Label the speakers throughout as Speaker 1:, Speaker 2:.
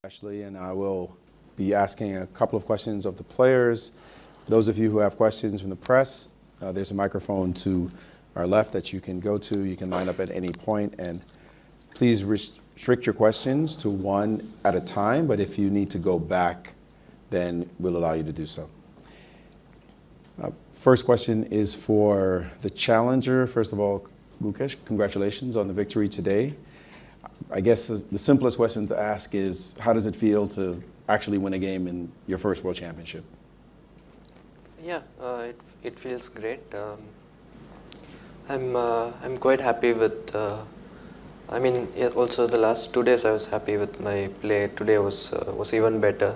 Speaker 1: Ashley, and I will be asking a couple of questions of the players. Those of you who have questions from the press, there's a microphone to our left that you can go to. You can line up at any point, and please restrict your questions to one at a time, but if you need to go back, then we'll allow you to do so. First question is for the challenger. First of all, Gukesh, congratulations on the victory today. I guess the simplest question to ask is, how does it feel to actually win a game in your first World Championship?
Speaker 2: Yeah, it feels great. I'm quite happy with. Also the last 2 days I was happy with my play. Today was even better.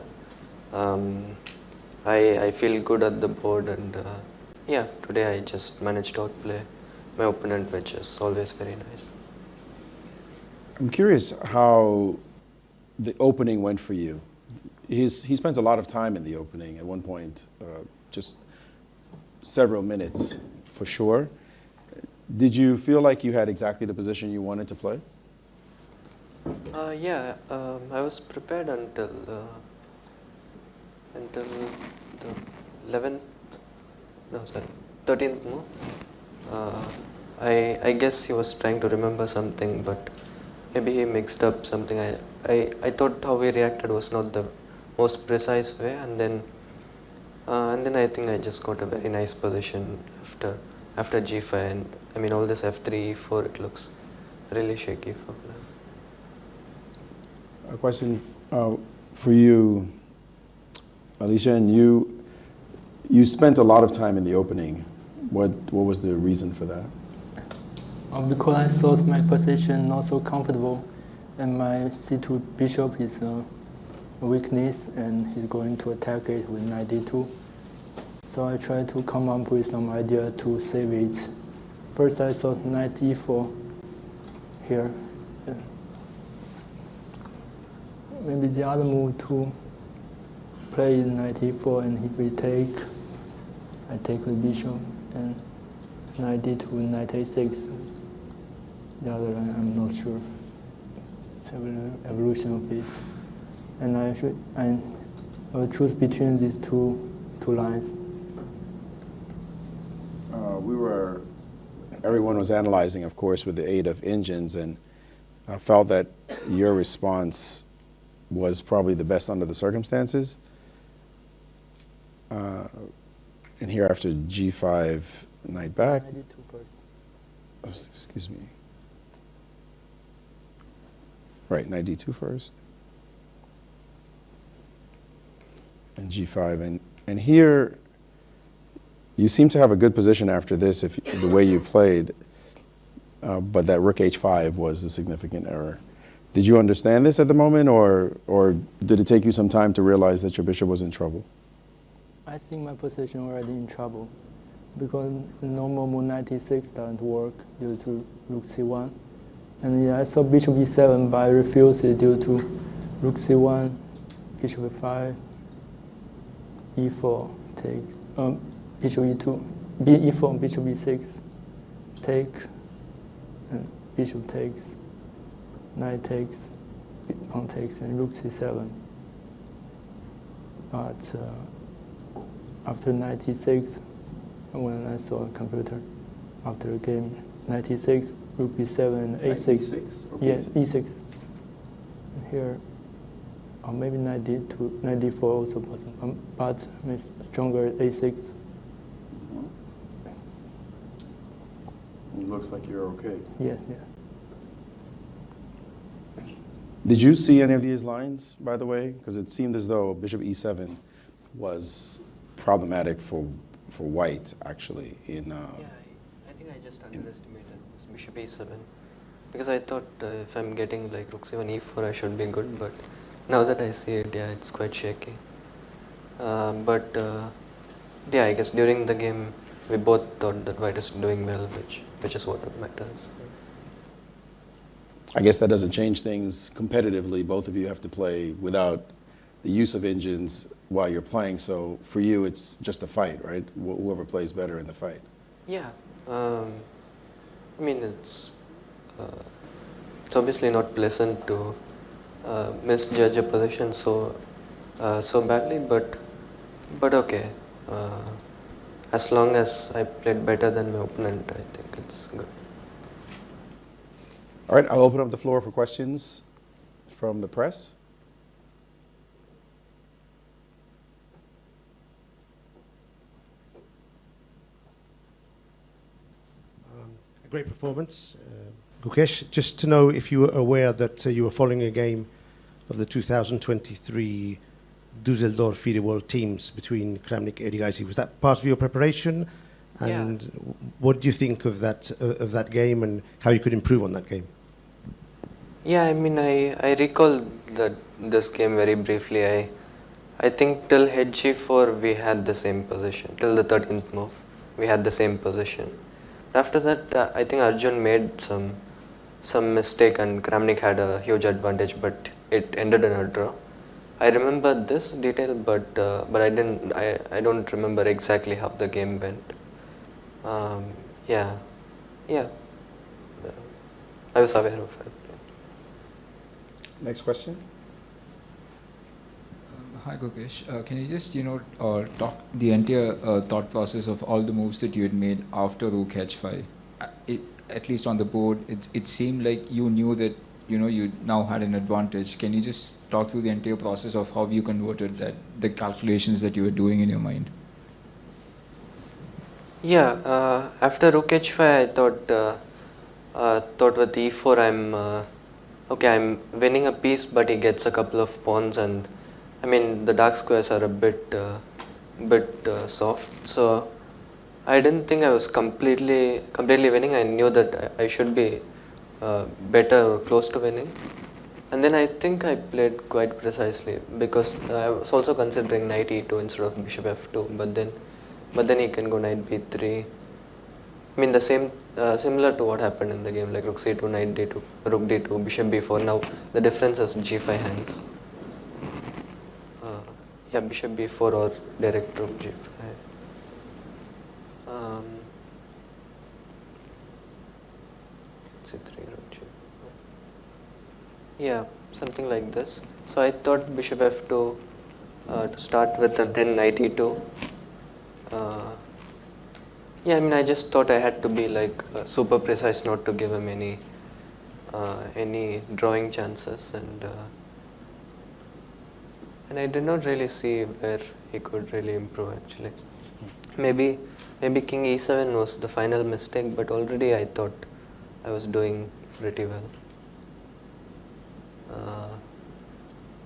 Speaker 2: I feel good at the board, and today I just managed to outplay my opponent, which is always very nice.
Speaker 1: I'm curious how the opening went for you. He spent a lot of time in the opening at one point, just several minutes for sure. Did you feel like you had exactly the position you wanted to play?
Speaker 2: I was prepared until the 11th, 13th move. I guess he was trying to remember something, but maybe he mixed up something. I thought how he reacted was not the most precise way, and then I think I just got a very nice position after G5, and all this F3, E4, it looks really shaky for black.
Speaker 1: A question for you, Alicia, and you spent a lot of time in the opening. What was the reason for that?
Speaker 3: Because I thought my position not so comfortable, and my C2 bishop is a weakness, and he's going to attack it with knight d2. So I tried to come up with some idea to save it. First I thought knight e4 here. Maybe the other move to play knight e4, and if we take, I take the bishop, and knight d2, knight a6. The other line, I'm not sure. It's an evolution of it. And I will choose between these two lines.
Speaker 1: Everyone was analyzing, of course, with the aid of engines, and I felt that your response was probably the best under the circumstances. And here after G5, knight back.
Speaker 3: Knight d2 first.
Speaker 1: Excuse me. Right, knight d2 first. And G5. And here, you seem to have a good position after this, if the way you played, but that rook h5 was a significant error. Did you understand this at the moment, or did it take you some time to realize that your bishop was in trouble?
Speaker 3: I think my position already in trouble, because the normal move knight e6 doesn't work due to rook c1. And I saw bishop e7, but I refused it due to rook c1, bishop e5, e4 takes, bishop e2, e4, bishop e6, take, and bishop takes, knight takes, pawn takes, and rook c7. But after knight e6, when I saw a computer, after the game, knight e6, rook b7, and a6.
Speaker 1: E6?
Speaker 3: Yes, e6. And here, or maybe knight d2, knight d4 also possible, but with stronger a6.
Speaker 1: It looks like you're okay.
Speaker 3: Yes, yeah.
Speaker 1: Did you see any of these lines, by the way? Because it seemed as though bishop e7 was problematic for white, actually.
Speaker 2: I think I just underestimated this bishop e7, because I thought if I'm getting like rook c1, e4, I should be good, but now that I see it, it's quite shaky. I guess during the game, we both thought that white is doing well, which is what matters.
Speaker 1: I guess that doesn't change things competitively. Both of you have to play without the use of engines while you're playing. So for you, it's just a fight, right? Whoever plays better in the fight.
Speaker 2: Yeah. It's obviously not pleasant to misjudge a position so badly, but okay. As long as I played better than my opponent, I think it's good.
Speaker 1: All right, I'll open up the floor for questions from the press.
Speaker 4: A great performance. Gukesh, just to know if you were aware that you were following a game of the 2023 Düsseldorf FIDE World Teams between Kramnik and Edigaisi. Was that part of your preparation? And what do you think of that game and how you could improve on that game?
Speaker 2: Yeah, I mean, I recall this game very briefly. I think till head g4 we had the same position. Till the 13th move, we had the same position. After that, I think Arjun made some mistake and Kramnik had a huge advantage, but it ended in a draw. I remember this detail, but I don't remember exactly how the game went. Yeah, I was aware of it.
Speaker 1: Next question.
Speaker 5: Hi Gukesh, can you just talk the entire thought process of all the moves that you had made after Rook H5? At least on the board, it seemed like you knew that you now had an advantage. Can you just talk through the entire process of how you converted that, the calculations that you were doing in your mind?
Speaker 2: Yeah, after Rook H5, I thought with E4 I'm winning a piece, but he gets a couple of pawns, and I mean the dark squares are a bit soft. So I didn't think I was completely winning. I knew that I should be better or close to winning. And then I think I played quite precisely because I was also considering knight e2 instead of bishop f2. But then he can go knight b3. I mean the same similar to what happened in the game, like rook c2, knight d2, rook d2, bishop b4. Now the difference is g5 hangs. Yeah, bishop b4 or direct rook g5. c3, rook g4. Yeah, something like this. So I thought bishop f2 to start with, and then knight e2. Yeah, I mean I just thought I had to be like super precise, not to give him any drawing chances, and I did not really see where he could really improve actually. Maybe king e7 was the final mistake, but already I thought I was doing pretty well.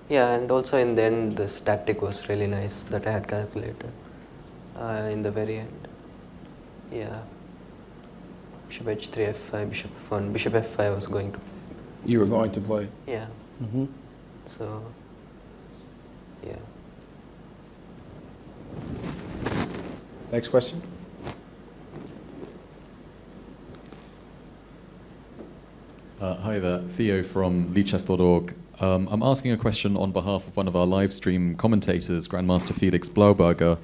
Speaker 2: Yeah, and also in the end this tactic was really nice that I had calculated in the very end. Yeah, bishop h3, f5, bishop f1, bishop f5 I was going to play.
Speaker 1: You were going to play.
Speaker 2: Yeah.
Speaker 1: Mm-hmm.
Speaker 2: So, yeah.
Speaker 1: Next question.
Speaker 6: Hi there, Theo from leadchess.org. I'm asking a question on behalf of one of our live stream commentators, Grandmaster Felix Blauberger.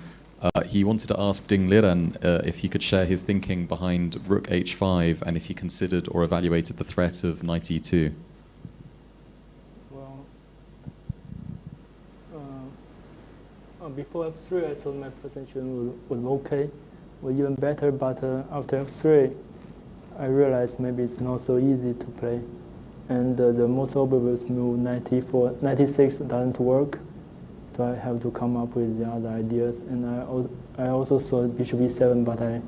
Speaker 6: He wanted to ask Ding Liren if he could share his thinking behind rook h5 and if he considered or evaluated the threat of knight e2.
Speaker 3: Well, before f3, I thought my position was okay, was even better, but after f3, I realized maybe it's not so easy to play. And the most obvious move, 96 doesn't work. So I have to come up with the other ideas. And I also saw bishop e7, but I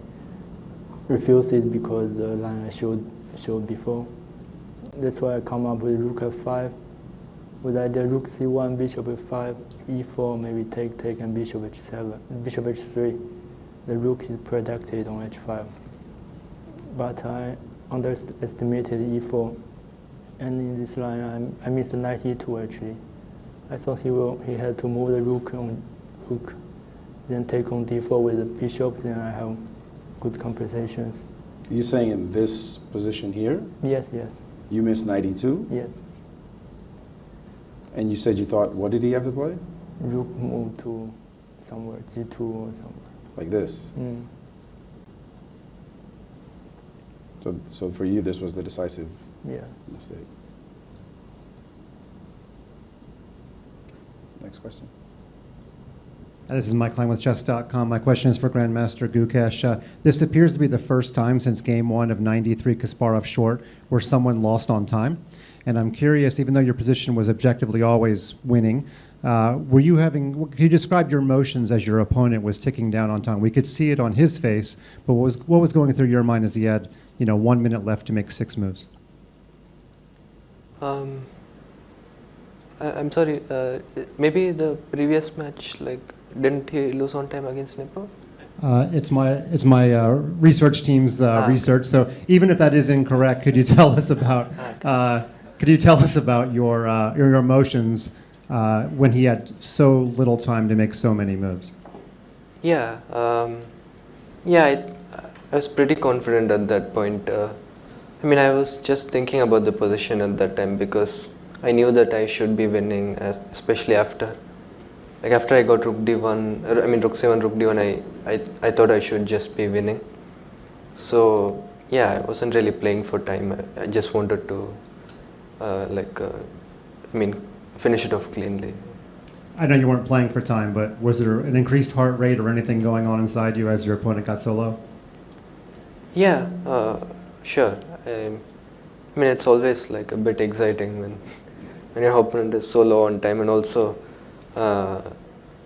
Speaker 3: refused it because the line I showed before. That's why I come up with rook f5. With either rook c1, bishop f5, e4, maybe take, and bishop h7, bishop h3. The rook is protected on h5. But I underestimated e4. And in this line, I missed knight e2 actually. I thought he had to move the rook on hook, then take on d4 with the bishop, then I have good compensations.
Speaker 1: You're saying in this position here?
Speaker 3: Yes.
Speaker 1: You missed knight e2?
Speaker 3: Yes.
Speaker 1: And you said you thought, what did he have to play?
Speaker 3: Rook move to somewhere, g2 or somewhere.
Speaker 1: Like this?
Speaker 3: Mm.
Speaker 1: So for you, this was the decisive
Speaker 3: Yeah.
Speaker 1: mistake. Next question.
Speaker 7: This is Mike Lang with Chess.com. My question is for Grandmaster Gukesh. This appears to be the first time since Game 1 of 93 Kasparov short where someone lost on time. And I'm curious, even though your position was objectively always winning, could you describe your emotions as your opponent was ticking down on time? We could see it on his face, but what was going through your mind as he had 1 minute left to make 6 moves?
Speaker 2: I'm sorry, maybe the previous match, didn't he lose on time against Nepal?
Speaker 7: It's my research team's research. So even if that is incorrect, could you tell us about your emotions when he had so little time to make so many moves?
Speaker 2: Yeah, I was pretty confident at that point. I was just thinking about the position at that time because I knew that I should be winning, especially after I got rook d1, rook c1, rook d1, I thought I should just be winning. So yeah, I wasn't really playing for time. I just wanted to finish it off cleanly.
Speaker 7: I know you weren't playing for time, but was there an increased heart rate or anything going on inside you as your opponent got so low?
Speaker 2: Yeah, sure. It's always a bit exciting when your opponent is so low on time, and also,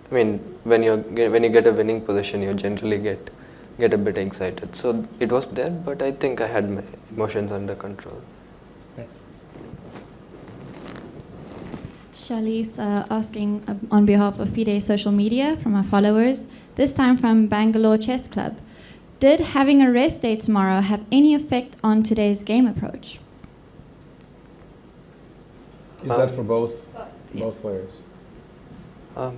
Speaker 2: when you get a winning position, you generally get a bit excited. So it was there, but I think I had my emotions under control.
Speaker 7: Thanks.
Speaker 8: Charlize asking on behalf of FIDE social media from our followers, this time from Bangalore Chess Club. Did having a rest day tomorrow have any effect on today's game approach?
Speaker 1: Is that for both players?
Speaker 2: Go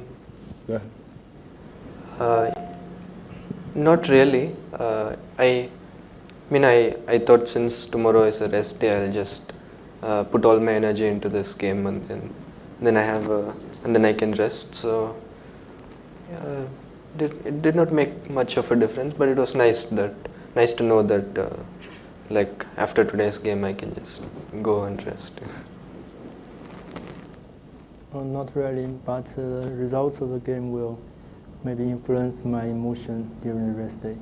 Speaker 1: ahead.
Speaker 2: Not really. I thought since tomorrow is a rest day, I'll just put all my energy into this game, and then I can rest. So it did not make much of a difference, but it was nice to know that after today's game I can just go and rest.
Speaker 3: Not really, but the results of the game will maybe influence my emotion during the rest day.